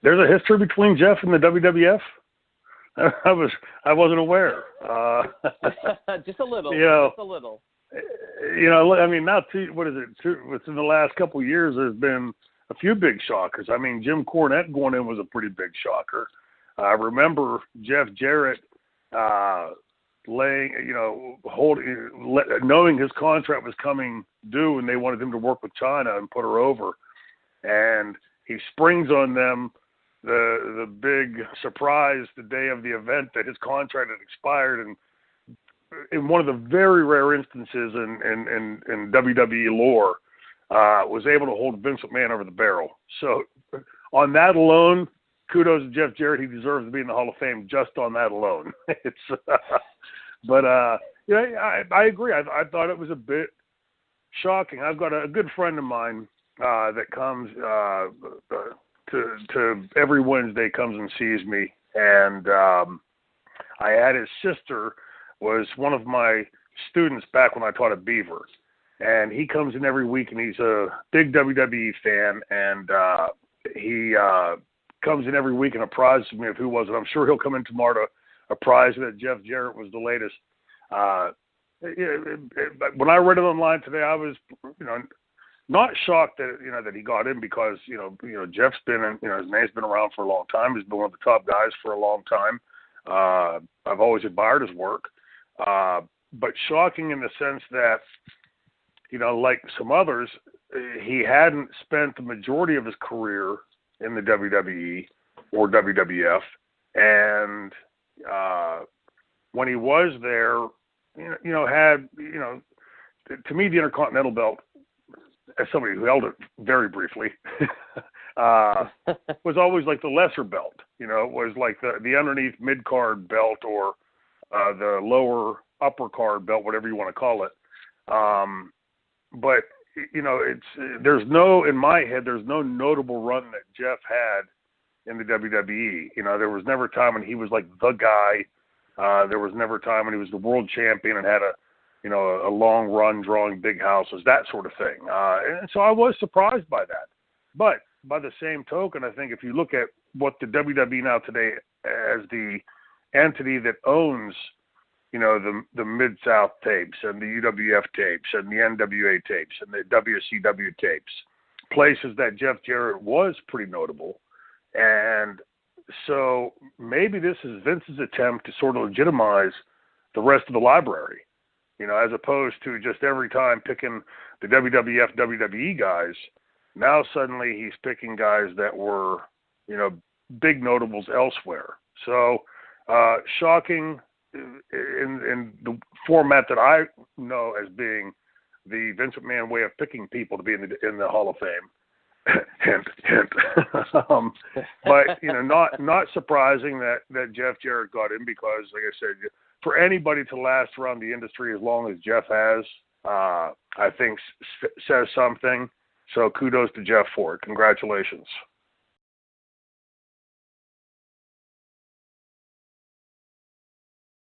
There's a history between Jeff and the WWF. I wasn't aware. Just a little. Just a little. I mean, within the last couple of years, there's been a few big shockers. I mean, Jim Cornette going in was a pretty big shocker. I remember Jeff Jarrett knowing his contract was coming due, and they wanted him to work with China and put her over, and he springs on them the big surprise the day of the event that his contract had expired, and in one of the very rare instances in WWE lore, was able to hold Vince McMahon over the barrel. So on that alone, kudos to Jeff Jarrett. He deserves to be in the Hall of Fame just on that alone. I agree. I thought it was a bit shocking. I've got a good friend of mine that comes to every Wednesday, comes and sees me, and I had his sister was one of my students back when I taught at Beaver, and he comes in every week, and he's a big WWE fan, and he comes in every week and apprises me of who was it. I'm sure he'll come in tomorrow to apprise me that Jeff Jarrett was the latest. When I read it online today, I was, not shocked that that he got in, because Jeff's been his name's been around for a long time. He's been one of the top guys for a long time. I've always admired his work, but shocking in the sense that like some others, he hadn't spent the majority of his career in the WWE or WWF, and when he was there, had to me the Intercontinental belt, as somebody who held it very briefly, was always like the lesser belt. It was like the underneath mid-card belt, or the lower upper card belt, whatever you want to call it. But in my head, there's no notable run that Jeff had in the WWE. There was never a time when he was like the guy. There was never a time when he was the world champion and had a long run drawing big houses, that sort of thing. And so I was surprised by that. But by the same token, I think if you look at what the WWE now today as the entity that owns, the Mid-South tapes and the UWF tapes and the NWA tapes and the WCW tapes, places that Jeff Jarrett was pretty notable. And so maybe this is Vince's attempt to sort of legitimize the rest of the library, as opposed to just every time picking the WWF, WWE guys. Now suddenly he's picking guys that were, big notables elsewhere. So shocking in the format that I know as being the Vince McMahon way of picking people to be in the Hall of Fame. Hint, hint. But not surprising that Jeff Jarrett got in, because, like I said, for anybody to last around the industry as long as Jeff has, I think says something. So kudos to Jeff for it. Congratulations.